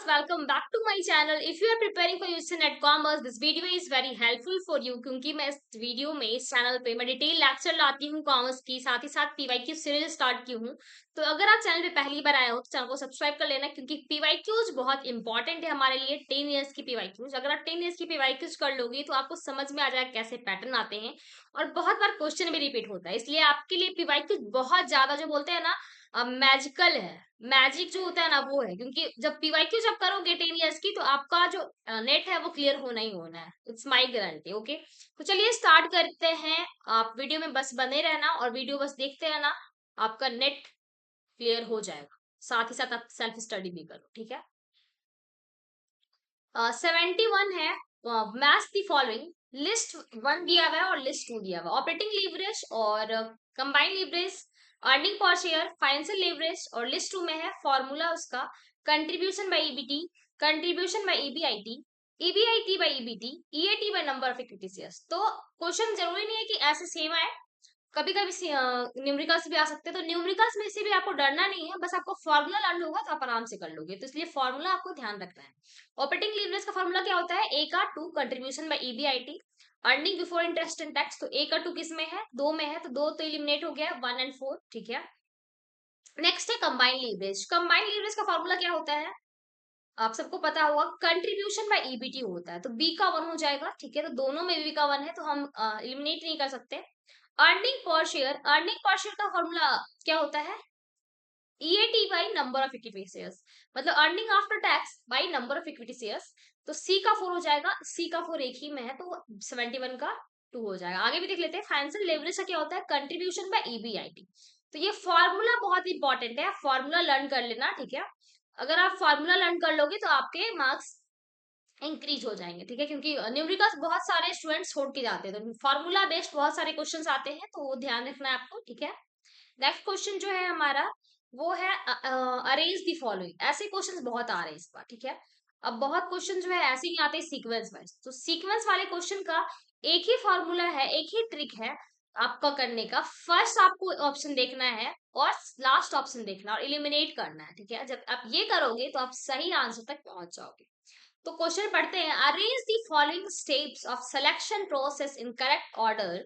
viewers, welcome back to my channel. If you are preparing for UGC Commerce, this video is very helpful for you क्योंकि मैं इस video में इस channel पे मैं detail lecture लाती हूँ कॉमर्स की, साथ ही साथ पीवाईक्यू सीरीज स्टार्ट की हूँ। तो अगर आप चैनल पे पहली बार आए हो तो चैनल को सब्सक्राइब कर लेना क्योंकि पीवाईक्यूज बहुत इंपॉर्टेंट है हमारे लिए। 10 ईयर्स की पीवाईक्यूज, अगर आप 10 ईयर्स की पीवाईक्यूज कर लोगे तो आपको समझ में आ जाएगा कैसे पैटर्न आते हैं और बहुत बार क्वेश्चन भी रिपीट होता है, इसलिए आपके लिए पीवाईक्यूज बहुत ज्यादा जो बोलते हैं ना मैजिकल है। मैजिक जो होता है ना वो है, क्योंकि जब पीवाईक्यू जब करोगे 10 इयर्स की तो आपका जो नेट है वो क्लियर होना ही होना है। It's my guarantee. ओके, तो चलिए स्टार्ट करते हैं। आप वीडियो में बस बने रहना और वीडियो बस देखते रहना, आपका नेट क्लियर हो जाएगा। साथ ही साथ आप सेल्फ स्टडी भी करो, ठीक है। 71 है, match the following. List one दिया हुआ है और लिस्ट टू दिया हुआ है। ऑपरेटिंग लीवरेज और combined leverage, earning per share, financial leverage, और लिस्ट टू में है फॉर्मूला उसका contribution by EBT, contribution by EBIT, EBIT by EBT, EAT by number of equity shares. तो क्वेश्चन जरूरी नहीं है कि ऐसे सेम आए, कभी कभी न्यूमेरिकल्स भी आ सकते हैं। तो न्यूमेरिकल्स में से भी आपको डरना नहीं है, बस आपको फॉर्मूला लर्न होगा तो आप आराम से कर लोगे। तो इसलिए फॉर्मूला आपको ध्यान रखना है। ऑपरेटिंग लीवरेज का फॉर्मूला क्या होता है? ए का two contribution by EBIT, earning before interest and tax. तो ए का टू किस में है? दो में है, तो दो तो इलिमिनेट हो गया, 1 और 4, ठीक है। नेक्स्ट है कंबाइंड लीवरेज। कंबाइंड लीवरेज का फॉर्मूला क्या होता है? आप सबको पता होगा, कंट्रीब्यूशन बाय ईबीटी होता है। तो बी का 1 हो जाएगा, ठीक है। तो दोनों में बी का 1 है तो हम इलिमिनेट नहीं कर सकते। Earning per share, earning per share का फॉर्मूला क्या होता है? EAT by number of equity shares, मतलब earning after tax by number of equity shares. तो सी का 4 हो जाएगा, सी का 4 एक ही में है तो 71 का 2 हो जाएगा। आगे भी देख लेते हैं। फाइनेंशियल लेवरेज का क्या होता है? Contribution by EBIT. तो ये फॉर्मूला बहुत इंपॉर्टेंट है, फॉर्मूला लर्न कर लेना, ठीक है। अगर आप फॉर्मूला लर्न कर लोगे तो आपके मार्क्स इंक्रीज हो जाएंगे, ठीक है। क्योंकि न्यूमेरिकल्स बहुत सारे स्टूडेंट्स छोड़ के जाते हैं, तो फॉर्मूला बेस्ड बहुत सारे क्वेश्चंस आते हैं, तो वो ध्यान रखना है आपको, ठीक है। नेक्स्ट क्वेश्चन जो है हमारा वो है अरेंज दी फॉलोइंग। ऐसे क्वेश्चंस बहुत आ रहे हैं इस बार, ठीक है। अब बहुत क्वेश्चन जो है ऐसे ही आते हैं सीक्वेंस वाइज। तो सीक्वेंस वाले क्वेश्चन का एक ही फॉर्मूला है, एक ही ट्रिक है आपका करने का। फर्स्ट आपको ऑप्शन देखना है और लास्ट ऑप्शन देखना और इलिमिनेट करना है, ठीक है। जब आप ये करोगे तो आप सही आंसर तक पहुंच जाओगे। तो क्वेश्चन पढ़ते हैं। Arrange the following steps of selection process in correct order.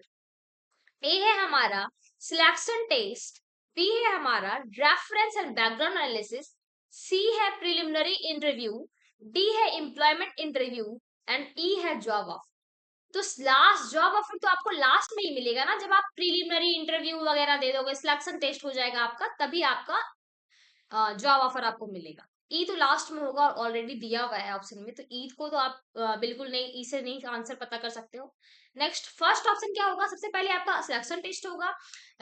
A है हमारा सिलेक्शन टेस्ट, बी है हमारा reference and background analysis, C है प्रिलिमिनरी इंटरव्यू, डी है एम्प्लॉयमेंट इंटरव्यू, एंड ई है जॉब ऑफर। तो लास्ट जॉब ऑफर तो आपको लास्ट में ही मिलेगा ना, जब आप प्रिलिमिनरी इंटरव्यू वगैरह दे दोगे, सिलेक्शन टेस्ट हो जाएगा आपका, तभी आपका जॉब ऑफर आपको मिलेगा। ई तो लास्ट में होगा और ऑलरेडी दिया हुआ है ऑप्शन में, तो ई को तो आप बिल्कुल नहीं, ई से नहीं आंसर पता कर सकते हो। नेक्स्ट फर्स्ट ऑप्शन क्या होगा? सबसे पहले आपका सिलेक्शन टेस्ट होगा,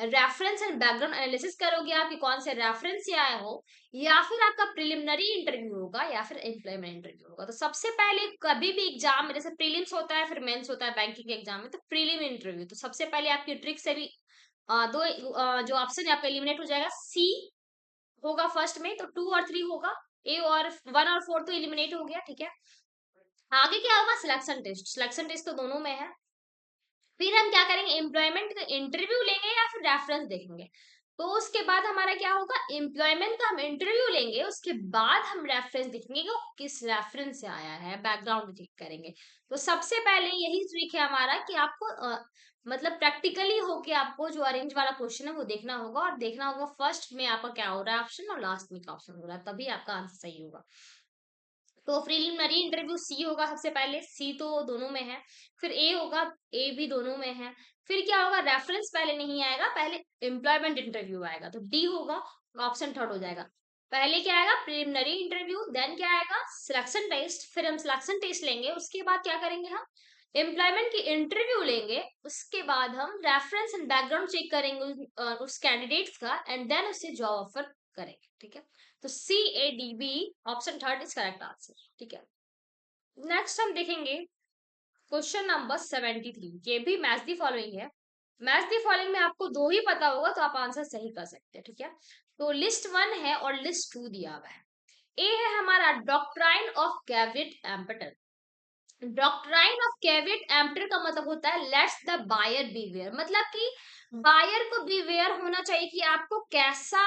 रेफरेंस एंड बैकग्राउंड एनालिसिस करोगे आप कि कौन से रेफरेंस से आए हो, या फिर आपका प्रिलिमिनरी इंटरव्यू होगा या फिर एम्प्लॉयमेंट इंटरव्यू होगा। तो सबसे पहले कभी भी एग्जाम में, जैसे प्रीलिम्स होता है फिर मेंस होता है बैंकिंग के एग्जाम में, तो प्रीलिम इंटरव्यू, तो सबसे पहले आपकी ट्रिक से भी दो जो ऑप्शन है आपका एलिमिनेट हो जाएगा। सी होगा फर्स्ट में, तो 2 और 3 होगा। ए और 1 और 4 तो एलिमिनेट हो गया, ठीक है। आगे क्या होगा? Selection test. सिलेक्शन टेस्ट तो दोनों में है। फिर हम क्या करेंगे? एम्प्लॉयमेंट का इंटरव्यू लेंगे या फिर रेफरेंस देखेंगे। तो उसके बाद हमारा क्या होगा? एम्प्लॉयमेंट का हम इंटरव्यू लेंगे, उसके बाद हम रेफरेंस देखेंगे कि वो किस रेफरेंस से आया है, बैकग्राउंड चेक करेंगे। तो सबसे पहले यही ट्रिक है हमारा कि आपको मतलब प्रैक्टिकली होके आपको जो अरेंज वाला क्वेश्चन है वो देखना होगा, और देखना होगा फर्स्ट में आपका क्या हो रहा है ऑप्शन और लास्ट में क्या ऑप्शन हो रहा है, तभी आपका आंसर सही होगा। तो प्रीलिमिनरी इंटरव्यू सी होगा सबसे पहले, सी तो दोनों में है। फिर ए होगा, ए भी दोनों में है। फिर क्या होगा? रेफरेंस पहले नहीं आएगा, पहले एम्प्लॉयमेंट इंटरव्यू आएगा, तो डी होगा, ऑप्शन थर्ड हो जाएगा। पहले क्या आएगा? प्रीलिमिनरी इंटरव्यू, देन क्या आएगा? Selection test. फिर हम सिलेक्शन टेस्ट लेंगे, उसके बाद क्या करेंगे? हम एम्प्लॉयमेंट की इंटरव्यू लेंगे, उसके बाद हम रेफरेंस एंड बैकग्राउंड चेक करेंगे उस कैंडिडेट्स का, एंड देन उससे जॉब ऑफर करेंगे, ठीक है। तो C A D B option third is correct answer, ठीक है। नेक्स्ट हम देखेंगे क्वेश्चन नंबर 73। ये भी मैच दी फॉलोइंग है। मैच दी फॉलोइंग में आपको दो ही पता होगा तो आप आंसर सही कर सकते हैं, ठीक है। तो लिस्ट वन है और लिस्ट टू दिया हुआ है। ए है हमारा doctrine of cavity एम्पटर। Doctrine of cavity एम्पटर का मतलब होता है लेट्स द बायर बीवेयर, मतलब कि बायर को बीवेयर होना चाहिए कि आपको कैसा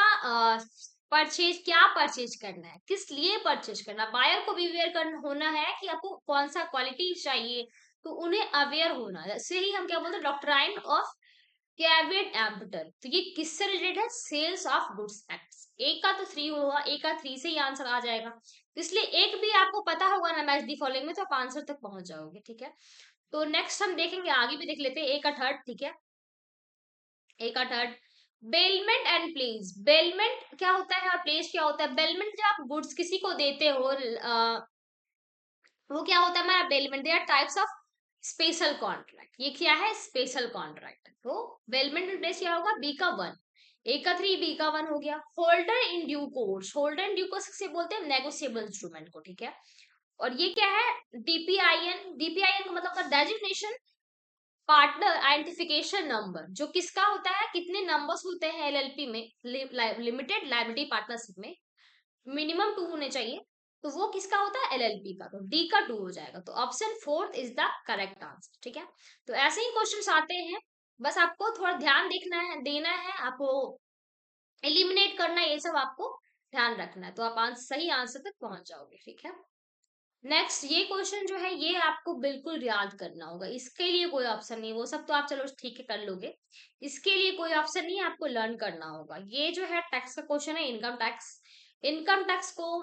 परचेज क्या परचेज करना है, किस लिए परचेज करना, बायर को भी अवेयर करना होना है कि आपको कौन सा क्वालिटी चाहिए, तो उन्हें अवेयर होना है। जैसे ही हम क्या बोलते हैं, डॉक्ट्राइन ऑफ कैवेट एम्पटर, तो ये किससे रिलेटेड है, सेल्स ऑफ गुड्स एक्ट। एक का तो 3 होगा, एक का 3 से ही आंसर आ जाएगा, तो इसलिए एक भी आपको पता होगा ना मैच दी फॉलोइंग में, तो आप आंसर तक पहुंच जाओगे। ठीक है, तो नेक्स्ट हम देखेंगे, आगे भी देख लेते हैं, एक का थर्ड। ठीक है, एक का third, bailment and place. Bailment क्या होता है और प्लेस क्या होता है। बेलमेंट जब आप गुड्स किसी को देते हो, वो क्या होता है हमारा bailment, they are types of special contract. ये क्या है, स्पेशल कॉन्ट्रैक्ट। तो बेलमेंट एंड प्लेस क्या होगा, बी का 1, ए का 3, बी का 1 हो गया। Holder in due course, holder in due course से बोलते हैं नेगोशिएबल इंस्ट्रूमेंट को। ठीक है, और ये क्या है, डीपीआईएन। डीपीआईएन का मतलब का डेजिग्नेशन पार्टनर आइडेंटिफिकेशन नंबर, जो किसका होता है, कितने नंबर्स होते हैं एलएलपी में, लिमिटेड लायबिलिटी पार्टनरशिप में, मिनिमम 2 होने चाहिए, तो वो किसका होता है, एलएलपी का। तो डी का 2 हो जाएगा, तो option 4 is the correct answer. ठीक है, तो ऐसे ही क्वेश्चंस आते हैं, बस आपको थोड़ा ध्यान देखना है, देना है आपको, एलिमिनेट करना है, ये सब आपको ध्यान रखना है, तो आप सही आंसर तक पहुंच जाओगे। ठीक है, नेक्स्ट ये क्वेश्चन जो है, ये आपको बिल्कुल याद करना होगा, इसके लिए कोई ऑप्शन नहीं, वो सब तो आप चलो ठीक है कर लोगे, इसके लिए कोई ऑप्शन नहीं है, आपको लर्न करना होगा। ये जो है टैक्स का क्वेश्चन है, इनकम टैक्स। इनकम टैक्स को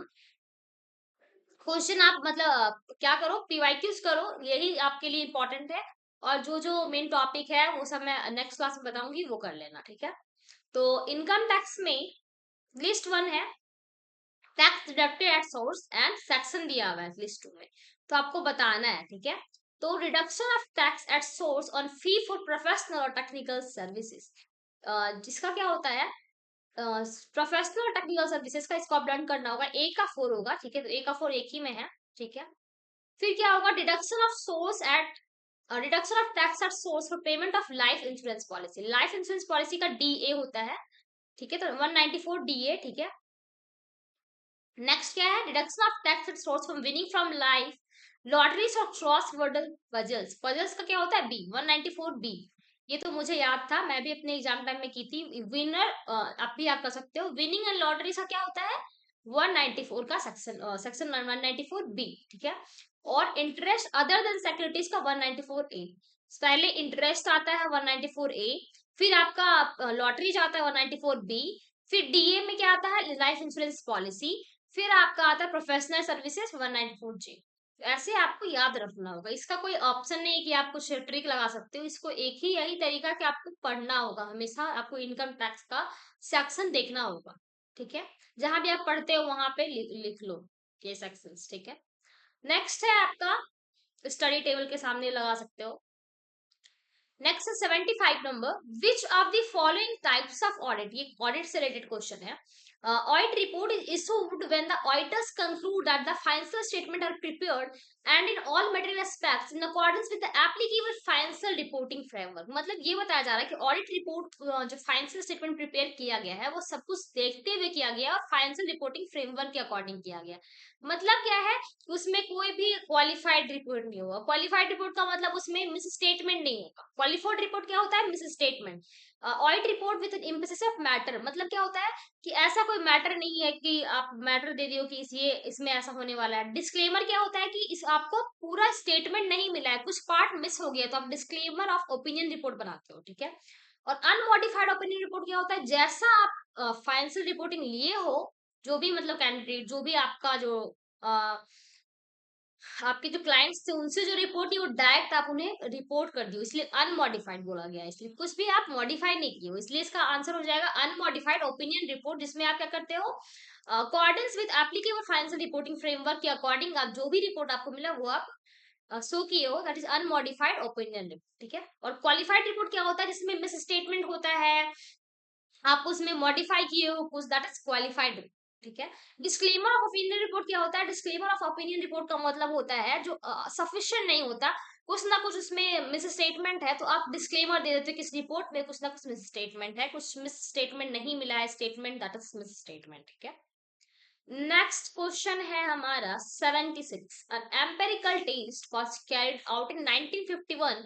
क्वेश्चन आप मतलब क्या करो, पीवाईक्यूज करो, यही आपके लिए इंपॉर्टेंट है, और जो जो मेन टॉपिक है वो सब मैं नेक्स्ट क्लास में बताऊंगी, वो कर लेना। ठीक है, तो इनकम टैक्स में लिस्ट 1 है tax deducted at source and section दिया हुआ है लिस्ट 2 में, तो आपको बताना है। ठीक है, तो reduction of tax at source on fee for professional और टेक्निकल सर्विसेज, जिसका क्या होता है, प्रोफेशनल और टेक्निकल सर्विसेज का, इसको अपडेट करना होगा, ए का 4 होगा। ठीक है, तो ए का 4 एक ही में है। ठीक है, फिर क्या होगा, deduction of source at reduction of tax at source for payment of life insurance policy. Life insurance policy का डीए होता है। ठीक है, तो 194 डीए। ठीक है, नेक्स्ट क्या है, deduction of tax at source from winning from life lotteries और क्रॉस वर्डल पजल्स। पजल्स का क्या होता है, बी 194 बी। ये तो मुझे याद था, मैं भी अपने एग्जाम टाइम में की थी। विनर आप भी याद कर सकते हो, विनिंग एंड लॉटरीज का क्या होता है, 194 का सेक्शन 194 बी। ठीक है, और इंटरेस्ट अदर देन सिक्योरिटीज का 194 ए। पहले इंटरेस्ट आता है 194 ए, फिर आपका लॉटरी आता है 194 बी, फिर डीए में क्या आता है, लाइफ इंश्योरेंस पॉलिसी, फिर आपका आता है प्रोफेशनल सर्विसेज 194 जी। ऐसे आपको याद रखना होगा, इसका कोई ऑप्शन नहीं है कि आप कुछ ट्रिक लगा सकते हो, इसको एक ही यही तरीका कि आपको पढ़ना होगा, हमेशा आपको इनकम टैक्स का सेक्शन देखना होगा। ठीक है, जहां भी आप पढ़ते हो वहां पे लिख लो ये सेक्शंस। ठीक है, नेक्स्ट है आपका, स्टडी टेबल के सामने लगा सकते हो। नेक्स्ट है 75 number, which of the following types of audit, ये ऑडिट से रिलेटेड क्वेश्चन है। Audit report is issued when the auditors conclude that the financial statements are prepared and in all material aspects in accordance with the applicable financial reporting framework। मतलब ये बताया जा रहा है कि ऑडिट रिपोर्ट जो financial statement prepare किया गया है, वो सब कुछ देखते हुए किया गया और फाइनेंशियल रिपोर्टिंग फ्रेमवर्क के अकॉर्डिंग किया गया। मतलब क्या है, उसमें कोई भी क्वालिफाइड रिपोर्ट नहीं होगा। क्वालिफाइड रिपोर्ट का मतलब उसमें मिस स्टेटमेंट नहीं होगा। क्वालिफाइड रिपोर्ट क्या होता है, miss statement. Audit report with emphasis of matter, मतलब क्या होता है कि ऐसा कोई मैटर नहीं है कि आप मैटर दे दियो कि ये इसमें ऐसा होने वाला है। डिस्क्लेमर क्या होता है कि इस आपको पूरा स्टेटमेंट नहीं मिला है, कुछ पार्ट मिस हो गया, तो आप डिस्क्लेमर ऑफ ओपिनियन रिपोर्ट बनाते हो। ठीक है, और अनमोडिफाइड ओपिनियन रिपोर्ट क्या होता है, जैसा आप फाइनेंशियल रिपोर्टिंग लिए हो, जो भी मतलब कैंडिडेट, जो भी आपका जो आपके जो क्लाइंट्स थे उनसे जो रिपोर्ट की वो डायरेक्ट आप उन्हें रिपोर्ट कर दियो, इसलिए अनमॉडिफाइड बोला गया है। इसलिए कुछ भी आप मॉडिफाई नहीं किए हो, इसलिए इसका आंसर हो जाएगा अनमॉडिफाइड ओपिनियन रिपोर्ट, जिसमें आप क्या करते हो, accordance with applicable financial reporting framework के अकॉर्डिंग आप जो भी रिपोर्ट आपको मिला वो आप शो किए हो, that is unmodified opinion report. ठीक है, और क्वालिफाइड रिपोर्ट क्या होता है, जिसमें मिस स्टेटमेंट होता है, आप उसमें मॉडिफाई किए हो कुछ, दैट इज क्वालिफाइड। ठीक है, डिस्क्लेमर ऑफ ओपिनियन रिपोर्ट क्या होता है, डिस्क्लेमर ऑफ ओपिनियन रिपोर्ट का मतलब होता है जो सफिशिएंट नहीं होता, कुछ ना कुछ उसमें मिस स्टेटमेंट है, तो आप डिस्क्लेमर दे देते हो कि इस रिपोर्ट में कुछ ना कुछ मिस स्टेटमेंट है, कुछ मिस स्टेटमेंट नहीं मिला है, statement that is miss statement. ठीक है, नेक्स्ट क्वेश्चन है हमारा 76, an empirical test was carried out in 1951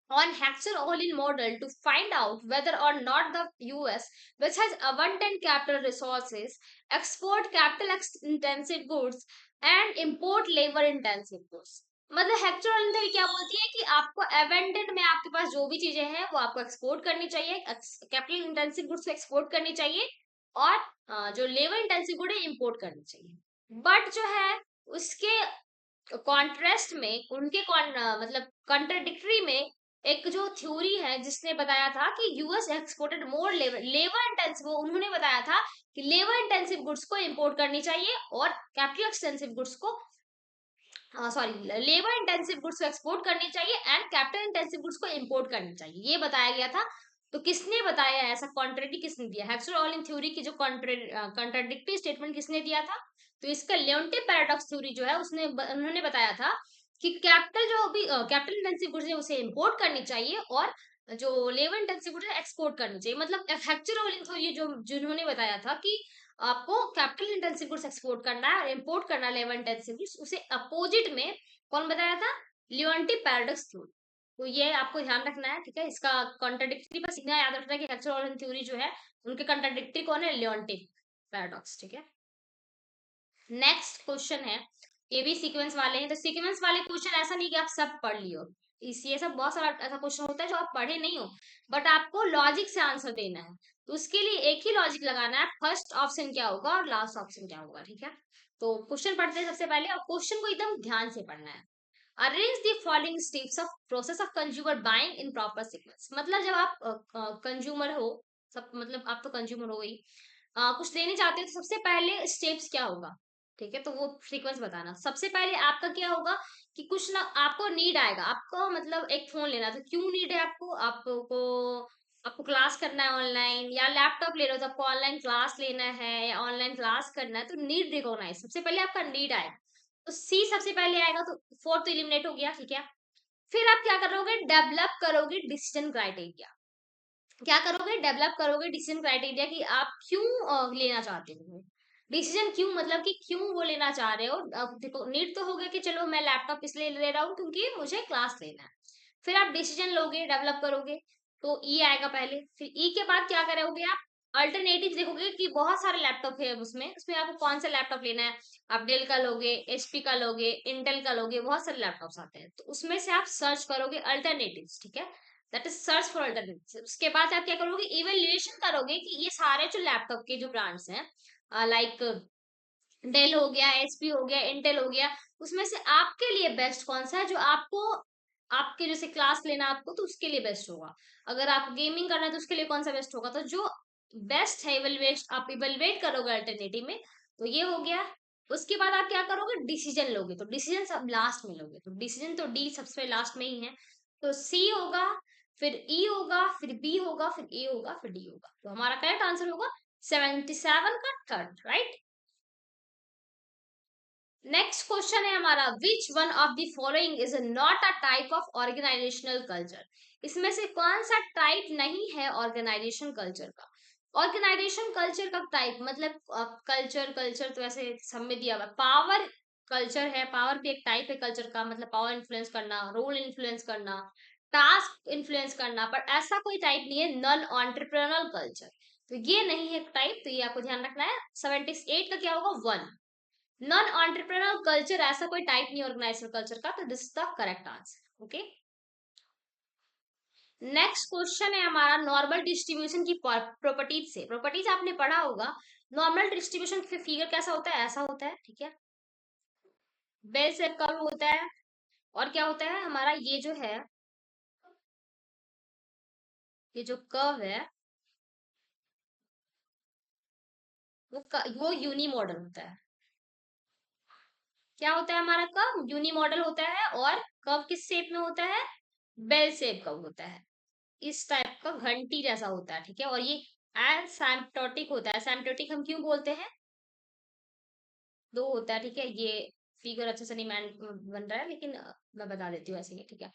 on Hexer-Ohlin model to find out whether or not the US, which has abundant capital resources, export capital intensive goods and import labor intensive goods. मतलब Hector ऑलिन क्या बोलती है कि आपको abundant में आपके पास जो भी चीजें हैं वो आपको एक्सपोर्ट करनी चाहिए, कैपिटल इंटेंसिव गुड्स को एक्सपोर्ट करनी चाहिए, और जो लेबर इंटेंसिव गुड है इंपोर्ट करनी चाहिए. बट जो है उसके कॉन्ट्रास्ट में उनके मतलब कंट्राडिक्टरी में एक जो थ्योरी है जिसने बताया था कि यूएस एक्सपोर्टेड मोर लेबर इंटेंसिव, उन्होंने बताया था कि लेबर इंटेंसिव गुड्स को इंपोर्ट करनी चाहिए और कैपिटल एक्सटेंसिव गुड्स को सॉरी लेबर इंटेंसिव गुड्स को एक्सपोर्ट करनी चाहिए एंड कैपिटल इंटेंसिव गुड्स को इंपोर्ट करनी चाहिए, ये बताया गया था. तो किसने बताया ऐसा, कॉन्ट्रेडी किसने दिया, हेक्सर-ऑलिन थ्योरी की जो कॉन्ट्राडिक्टरी स्टेटमेंट किसने दिया था? तो इसका लेओन्टे पैराडॉक्स थ्योरी जो है उसने उन्होंने बताया था कि कैपिटल जो भी कैपिटल इंटेंसिव गुड्स है उसे इंपोर्ट करनी चाहिए और जो लेबर इंटेंसिव गुड्स है एक्सपोर्ट करनी चाहिए. मतलब हेक्सर-ऑलिन थ्योरी जो जिन्होंने बताया था कि आपको कैपिटल इंटेंसिव गुड्स एक्सपोर्ट करना है और इंपोर्ट करना है लेबर इंटेंसिव गुड्स, उसे अपोजिट में कौन बताया था? लियोंटी पैराडॉक्स थ्योरी. तो ये आपको ध्यान रखना है, ठीक है. इसका कॉन्ट्राडिक्टरी पर सीधा याद रखना है कि हेक्सर-ऑलिन थ्योरी जो है उनके कॉन्ट्राडिक्टरी कौन है? लियोंटी पैराडॉक्स, ठीक है. नेक्स्ट क्वेश्चन है, ये भी सीक्वेंस वाले हैं. तो सीक्वेंस वाले क्वेश्चन ऐसा नहीं कि आप सब पढ़ लियो, इस ये सब बहुत सारा ऐसा क्वेश्चन होता है जो आप पढ़े नहीं हो बट आपको लॉजिक से आंसर देना है. तो उसके लिए एक ही लॉजिक लगाना है, फर्स्ट ऑप्शन क्या होगा और लास्ट ऑप्शन क्या होगा, ठीक है. तो क्वेश्चन पढ़ते हैं सबसे पहले, और क्वेश्चन को एकदम ध्यान से पढ़ना है. Arrange the following steps of process of consumer buying in proper sequence. मतलब जब आप कंज्यूमर हो, सब मतलब आप तो कंज्यूमर हो ही, कुछ लेने चाहते हो तो सबसे पहले स्टेप्स क्या होगा, ठीक है. तो वो सीक्वेंस बताना. सबसे पहले आपका क्या होगा कि कुछ ना आपको नीड आएगा, आपको मतलब एक फोन लेना, तो क्यों नीड है आपको, आपको क्लास करना है ऑनलाइन, या लैपटॉप ले रहे हो तो आपको ऑनलाइन क्लास लेना है या ऑनलाइन क्लास करना है, तो नीड रिकॉग्नाइज सबसे पहले आपका नीड आएगा. तो सी सबसे पहले आएगा, तो फोर्थ तो इलिमिनेट हो गया, ठीक है. फिर आप क्या करोगे, डेवलप करोगे डिसीजन क्राइटेरिया. क्या करोगे, डेवलप करोगे डिसीजन क्राइटेरिया कि आप क्यों लेना चाहते हो. डिसीजन क्यों मतलब कि क्यों वो लेना चाह रहे हो. अब देखो नीड तो हो गया कि चलो मैं लैपटॉप इसलिए ले रहा हूँ क्योंकि मुझे क्लास लेना है. फिर आप डिसीजन लोगे, डेवलप करोगे, तो ई आएगा पहले. फिर ई के बाद क्या करोगे आप, अल्टरनेटिव देखोगे कि बहुत सारे लैपटॉप है उसमें उसमें आपको कौन सा लैपटॉप लेना है. आप डेल का लोगे, एचपी का लोगे, इंटेल का लोगे, बहुत सारे लैपटॉप्स आते हैं, तो उसमें से आप सर्च करोगे अल्टरनेटिव्स, ठीक है. That is search for alternative. उसके बाद आप क्या करोगे, इवेल्युएशन करोगे कि ये सारे जो लैपटॉप के जो ब्रांड्स हैं, लाइक डेल हो गया, एचपी हो गया, इंटेल हो गया, उसमें से आपके लिए बेस्ट कौन सा है, जो आपको आपके जैसे क्लास लेना आपको तो उसके लिए बेस्ट होगा. अगर आप गेमिंग करना है तो उसके लिए कौन सा बेस्ट होगा, तो जो बेस्ट है इवेलुएट आप इवेलुएट करोगे अल्टरनेटिव में. तो ये हो गया. उसके बाद आप क्या करोगे, डिसीजन लोगे. तो डिसीजन सब लास्ट में लोगे, तो डिसीजन तो डी सबसे लास्ट में ही है. तो सी होगा, फिर ई होगा, फिर बी होगा, फिर ए होगा, फिर डी होगा. तो हमारा करेक्ट आंसर होगा 77 का थर्ड, राइट. नेक्स्ट क्वेश्चन है हमारा, which one of the following is not a type of organisational culture. इसमें से कौन सा टाइप नहीं है ऑर्गेनाइजेशन कल्चर का. ऑर्गेनाइजेशन कल्चर का टाइप मतलब कल्चर कल्चर तो ऐसे सब में दिया हुआ है. पावर कल्चर है, पावर भी एक टाइप है कल्चर का, मतलब पावर इन्फ्लुएंस करना, रोल इन्फ्लुएंस करना, टास्क इन्फ्लुएंस करना, पर ऐसा कोई टाइप नहीं है नॉन ऑन्टरप्रेन्योरल कल्चर. तो ये नहीं है टाइप, तो ये आपको ध्यान रखना है. 78 का क्या होगा, वन. नॉन एंटरप्रेन्योरल कल्चर ऐसा कोई टाइप नहीं ऑर्गेनाइजेशनल कल्चर का, तो this is the correct answer. Okay. Next question है हमारा, नॉर्मल डिस्ट्रीब्यूशन की प्रॉपर्टीज से. प्रॉपर्टीज आपने पढ़ा होगा. नॉर्मल डिस्ट्रीब्यूशन फिगर कैसा होता है, ऐसा होता है, ठीक है. बेल शेप कर्व होता है, और क्या होता है हमारा, ये जो है, ये जो कर्व है वो यूनी मॉडल होता है. क्या होता है हमारा कर्व, यूनी मॉडल होता है, और कर्व किस शेप में होता है, बेल शेप का होता है. इस टाइप का घंटी जैसा होता है, ठीक है. और ये एसिम्प्टोटिक होता है. एसिम्प्टोटिक हम क्यों बोलते हैं, दो होता है, ठीक है. ये फिगर अच्छे से नहीं बन रहा है लेकिन मैं बता देती हूँ ऐसे ही, ठीक है.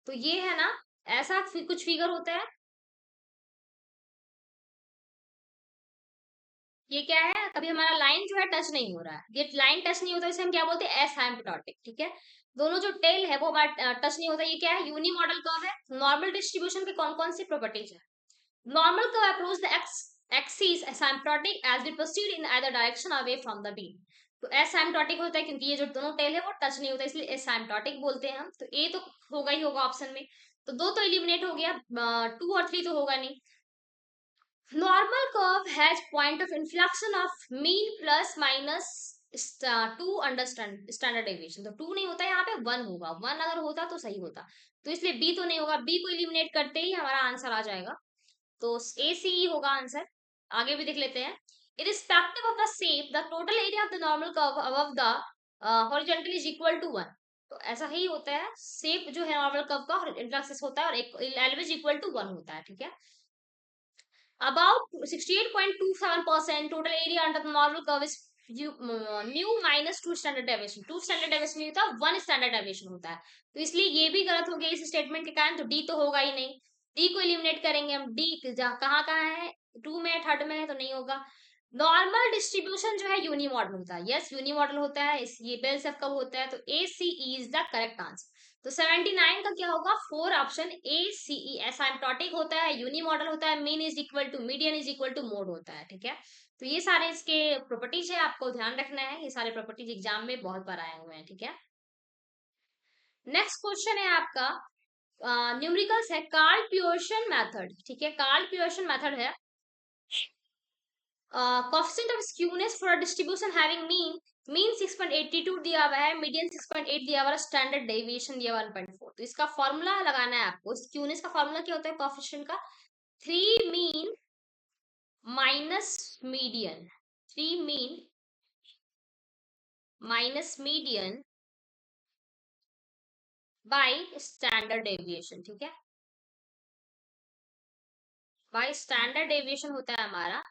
तो ये है ना, ऐसा कुछ फिगर होता है. ये क्या है, कभी हमारा लाइन जो है टच नहीं हो रहा है, ये लाइन टच नहीं होता, इसे हम क्या बोलते हैं, एसिम्प्टोटिक। ठीक है, दोनों जो टेल है वो हमारा टच नहीं होता, ये क्या है, यूनी मॉडल कर्व है। नॉर्मल डिस्ट्रीब्यूशन के कौन कौन सी प्रॉपर्टीज है, normal curve approach the axis asymptotic as we proceed in either direction away from the beam. तो एसिम्प्टोटिक होता है क्योंकि ये जो दोनों टेल है वो टच नहीं होता, इसलिए एसिम्प्टोटिक बोलते हैं हम। तो ए तो होगा ही होगा ऑप्शन में, तो दो तो एलिमिनेट हो गया, 2 और 3 तो होगा नहीं। Normal curve has point of inflection of mean plus minus 2 understand standard deviation. तो 2 नहीं होता यहाँ पे, 1 होगा, 1 अगर होता तो सही होता, तो इसलिए बी तो नहीं होगा, बी को एलिमिनेट करते ही हमारा आंसर आ जाएगा, तो ए सी ई होगा आंसर। आगे भी देख लेते हैं, irrespective of the shape the total area of the normal curve above the horizontal is equal to 1। तो ऐसा ही होता है, शेप जो है नॉर्मल कर्व का इंटरसेस होता है और एक एलवेज इक्वल टू 1 होता है। ठीक है, about 68.27% total area under the normal curve is mu minus 2 standard deviation। 2 standard deviation नहीं होता, 1 standard deviation होता है, तो इसलिए ये भी गलत हो गया इस स्टेटमेंट के कारण, तो डी तो होगा ही नहीं। डी को एलिमिनेट करेंगे हम, डी कहाँ कहाँ है, 2 में है, थर्ड में है, तो नहीं होगा। नॉर्मल डिस्ट्रीब्यूशन जो है यूनी मॉडल होता है, यस यूनी मॉडल होता है, इस ये बेल सेफ कब होता है, तो A C E is the correct answer. तो 79 का क्या होगा, 4 option A C E. Asymptotic होता है, यूनी मॉडल होता है, mean is equal to median is equal to mode होता है। ठीक है, तो ये सारे इसके प्रॉपर्टीज है, आपको ध्यान रखना है, ये सारे प्रॉपर्टीज एग्जाम में बहुत बार आए हुए हैं। ठीक है, नेक्स्ट क्वेश्चन है आपका न्यूमेरिकल्स है, कार्ल पियर्सन मेथड। ठीक है, कार्ल पियर्सन मेथड है, coefficient of skewness for a distribution having mean 6.82 दिया हुआ है, मीडियन 6.8 दिया हुआ है, स्टैंडर्ड डेविएशन दिया हुआ 1.4। तो इसका फॉर्मूला लगाना है आपको, स्क्यूनेस का फॉर्मूला क्या होता है कोएफिशिएंट का, 3 mean minus median, 3 mean minus median by standard deviation. ठीक है, बाय स्टैंडर्ड डेविएशन होता है हमारा,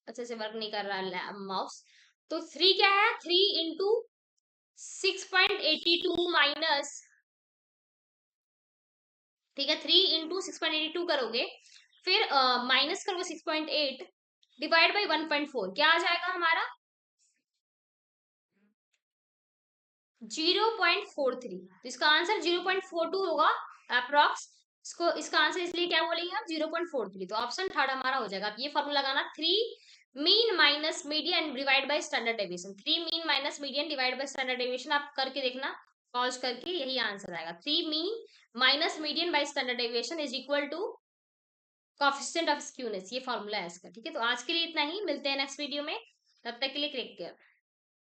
अच्छे से वर्क नहीं कर रहा है माउस, तो 3 क्या है, 3 इंटू 6.82 माइनस, ठीक है, 3 इंटू 6.82 करोगे, फिर माइनस करोगे 6.8 डिवाइड बाई 1.4, क्या आ जाएगा हमारा 0.43। तो इसका आंसर 0.42 होगा अप्रोक्स। इसको इसका आंसर इसलिए क्या बोलेंगे आप, 0.43, तो ऑप्शन थर्ड हमारा हो जाएगा। ये फॉर्मूला लगाना, 3 mean minus median divide by standard deviation, 3 mean minus median divide by standard deviation, आप करके देखना पॉज करके, यही आंसर आएगा, 3 mean minus median by standard deviation is equal to coefficient of skewness, ये फॉर्मूला है इसका। ठीक है, तो आज के लिए इतना ही, मिलते हैं नेक्स्ट वीडियो में, तब तक के लिए टेक केयर।